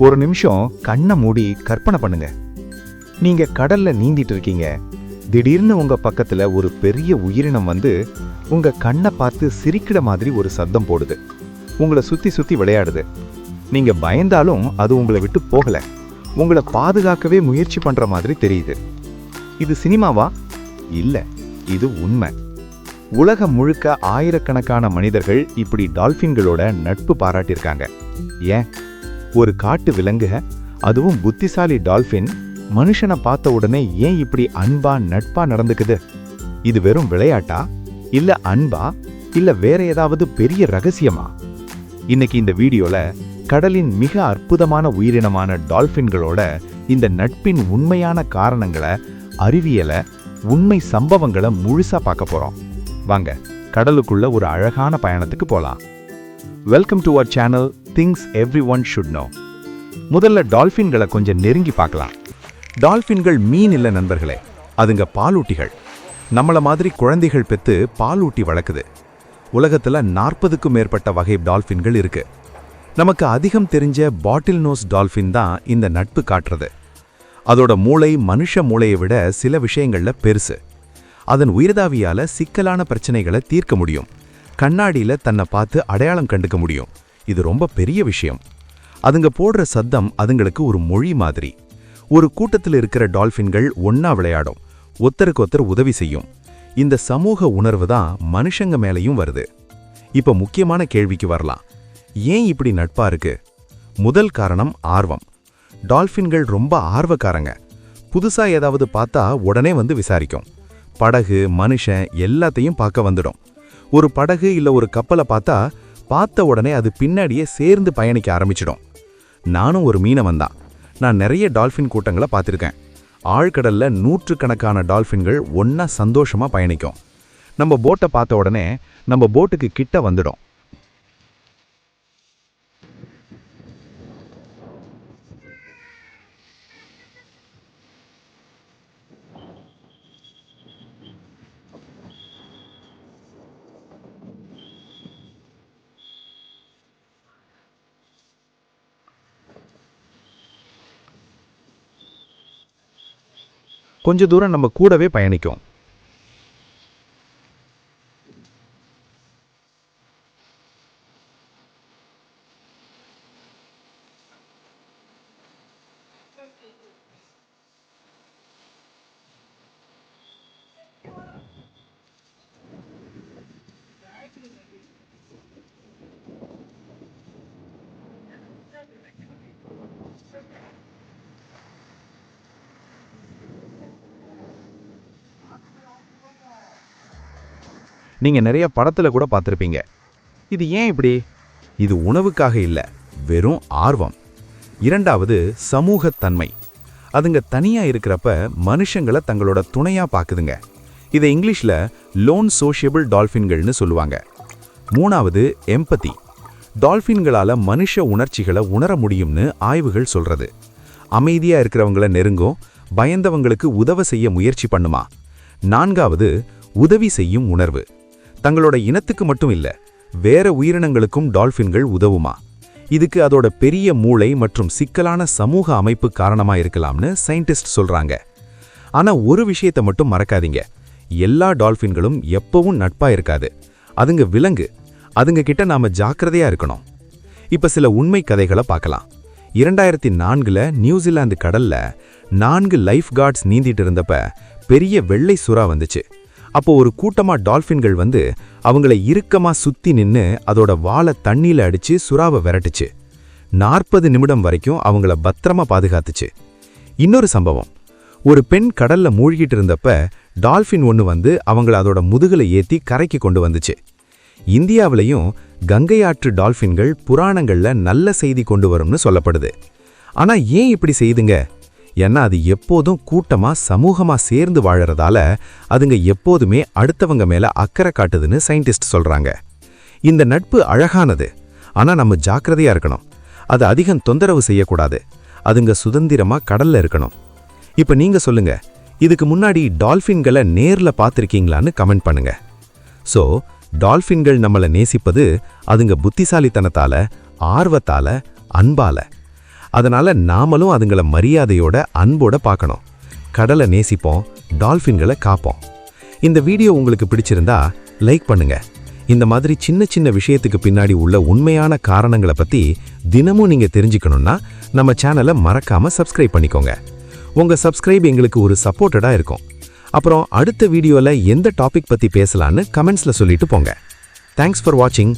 ஒரு நிமிஷம் கண்ணை மூடி கற்பனை பண்ணுங்க. நீங்க கடல்ல நீந்திட்டு இருக்கீங்க. திடீர்னு உங்க பக்கத்துல ஒரு பெரிய உயிரினம் வந்து உங்க கண்ணை பார்த்து சிரிக்கிற மாதிரி ஒரு சத்தம் போடுது. உங்களை சுத்தி சுத்தி விளையாடுது. நீங்க பயந்தாலும் அது உங்களை விட்டு போகல. உங்களை பாதுகாக்கவே முயற்சி பண்ற மாதிரி தெரியுது. இது சினிமாவா? இல்ல, இது உண்மை. உலகம் முழுக்க ஆயிரக்கணக்கான மனிதர்கள் இப்படி டால்பின்களோட நட்பு பாராட்டியிருக்காங்க. ஏன், ஒரு காட்டு விலங்கு, அதுவும் புத்திசாலி டால்பின், மனுஷனை பார்த்த உடனே ஏன் இப்படி அன்பா நட்பா நடந்துக்குது? இது வெறும் விளையாட்டா, இல்ல அன்பா, இல்ல வேற ஏதாவது பெரிய ரகசியமா? இன்னைக்கு இந்த வீடியோல கடலின் மிக அற்புதமான உயிரினமான டால்பின்களோட இந்த நட்பின் உண்மையான காரணங்களை, அறிவியலை, உண்மை சம்பவங்களை முழுசா பார்க்க போறோம். வாங்க கடலுக்குள்ள ஒரு அழகான பயணத்துக்கு போலாம். Welcome to our channel things everyone should know. முதல்ல டால்பின்களை கொஞ்சம் நெருங்கி பார்க்கலாம். டால்பின்கள் மீன் இல்ல நண்பர்களே, அதுங்க பாலூட்டிகள். நம்மள மாதிரி குழந்தைகள் பெத்து பாலூட்டி வளர்க்குது. உலகத்துல 40க்கும் மேற்பட்ட வகை டால்பின்கள் இருக்கு. நமக்கு அதிகம் தெரிஞ்ச பாட்டில் நோஸ் டால்பின் தான் இந்த நட்பு காட்டுறது. அதோட மூளை மனுஷ மூளையை விட சில விஷயங்கள்ல பெருசு. அதன் உயிர்தாவியால சிக்கலான பிரச்சனைகளை தீர்க்க முடியும். கண்ணாடியில தன்னை பார்த்து அடையாளம் கண்டுக்க முடியும். இது ரொம்ப பெரிய விஷயம். அதுங்க போடுற சத்தம் அதுங்களுக்கு ஒரு மொழி மாதிரி. ஒரு கூட்டத்தில் இருக்கிற டால்பின்கள் ஒன்னா விளையாடும், ஒருத்தருக்கு ஒருத்தர் உதவி செய்யும். இந்த சமூக உணர்வு தான் மனுஷங்க மேலையும் வருது. இப்ப முக்கியமான கேள்விக்கு வரலாம். ஏன் இப்படி நட்பா இருக்கு? முதல் காரணம் ஆர்வம். டால்பின்கள் ரொம்ப ஆர்வக்காரங்க. புதுசா ஏதாவது பார்த்தா உடனே வந்து விசாரிக்கும். படகு, மனுஷன் எல்லாத்தையும் பார்க்க வந்துடும். ஒரு படகு இல்ல ஒரு கப்பலை பார்த்த உடனே அது பின்னாடியே சேர்ந்து பயணிக்க ஆரம்பிச்சிடும். நானும் ஒரு மீனவன் தான். நான் நிறைய டால்பின் கூட்டங்களை பார்த்திருக்கேன். ஆழ்கடல்ல நூற்றுக்கணக்கான டால்பின்கள் ஒன்னா சந்தோஷமா பயணிக்கும். நம்ம போட்டை பார்த்த உடனே நம்ம போட்டுக்கு கிட்ட வந்துடும். கொஞ்ச தூரம் நம்ம கூடவே பயணிக்கும். நீங்க நிறைய படத்துல கூட பார்த்திருப்பீங்க. இது ஏன் இப்படி? இது உணவுக்காக இல்ல, வெறும் ஆர்வம். இரண்டாவது சமூகத்தன்மை. அதுங்க தனியா இருக்கிறப்ப மனுஷங்களை தங்களோட துணையா பாக்குதுங்க. இதை இங்கிலீஷ்ல லோன் சோஷியபிள் டால்பின்கள்னு சொல்லுவாங்க. மூணாவது எம்பதி. டால்பின்களால மனுஷ உணர்ச்சிகளை உணர முடியும்னு ஆய்வுகள் சொல்றது. அமைதியா இருக்கிறவங்களை நெருங்கும், பயந்தவங்களுக்கு உதவ செய்ய முயற்சி பண்ணுமா. நான்காவது உதவி செய்யும் உணர்வு. தங்களோட இனத்துக்கு மட்டும் இல்ல, வேற உயிரினங்களுக்கும் டால்பின்கள் உதவுமா. இதுக்கு அதோட பெரிய மூளை மற்றும் சிக்கலான சமூக அமைப்பு காரணமா இருக்கலாம்னு சயின்டிஸ்ட் சொல்றாங்க. ஆனா ஒரு விஷயத்தை மட்டும் மறக்காதீங்க, எல்லா டால்பின்களும் எப்பவும் நட்பா இருக்காது. அதுங்க விலங்கு, அதுங்க கிட்ட நாம ஜாக்கிரதையா இருக்கணும். இப்ப சில உண்மை கதைகளை பார்க்கலாம். 2004 நியூசிலாந்து கடல்ல 4 லைஃப் கார்ட்ஸ் நீந்திட்டு இருந்தப்ப பெரிய வெள்ளை சுறா வந்துச்சு. அப்போ ஒரு கூட்டமா டால்பின்கள் வந்து அவங்கள இறுக்கமா சுத்தி நின்னு அதோட வாலை தண்ணியில அடிச்சு சுறாவை விரட்டுச்சு. 40 நிமிடம் வரைக்கும் அவங்கள பத்திரமா பாதுகாத்துச்சு. இன்னொரு சம்பவம், ஒரு பெண் கடல்ல மூழ்கிட்டு இருந்தப்ப டால்பின் ஒன்று வந்து அவங்கள அதோட முதுகுல ஏத்தி கரைக்கு கொண்டு வந்துச்சு. இந்தியாவிலையும் கங்கை ஆற்று டால்பின்கள் புராணங்கள்ல நல்ல செய்தி கொண்டு வரும்னு சொல்லப்படுது. ஆனா ஏன் இப்படி செய்துங்க? ஏன்னா அது எப்போதும் கூட்டமா சமூகமா சேர்ந்து வாழறதால அதுங்க எப்போதுமே அடுத்தவங்க மேல அக்கறை காட்டுதுன்னு சயின்டிஸ்ட் சொல்றாங்க. இந்த நட்பு அழகானது, ஆனா நம்ம ஜாக்கிரதையா இருக்கணும். அது அதிகம் தொந்தரவு செய்யக்கூடாது. அதுங்க சுதந்திரமா கடல்ல இருக்கணும். இப்ப நீங்க சொல்லுங்க, இதுக்கு முன்னாடி டால்பின்களை நேர்ல பார்த்திருக்கீங்களான்னு கமெண்ட் பண்ணுங்க. சோ டால்பின்கள் நம்மளை நேசிப்பது அதுங்க புத்திசாலித்தனத்தால, ஆர்வத்தால, அன்பால. அதனால நாமளும் அதுங்கள மரியாதையோட அன்போட பார்க்கணும். கடலை நேசிப்போம், டால்ஃபின்களை காப்போம். இந்த வீடியோ உங்களுக்கு பிடிச்சிருந்தா லைக் பண்ணுங்க. இந்த மாதிரி சின்ன சின்ன விஷயத்துக்கு பின்னாடி உள்ள உண்மையான காரணங்களை பத்தி தினமும் நீங்க தெரிஞ்சுக்கணும்னா நம்ம சேனலை மறக்காம சப்ஸ்கிரைப் பண்ணிக்கோங்க. உங்க சப்ஸ்கிரைப் எங்களுக்கு ஒரு சப்போர்ட்டடா இருக்கும். அப்புறம் அடுத்த வீடியோல எந்த டாபிக் பத்தி பேசலான்னு கமெண்ட்ஸ்ல சொல்லிட்டு போங்க. தேங்க்ஸ் ஃபார் வாட்சிங்.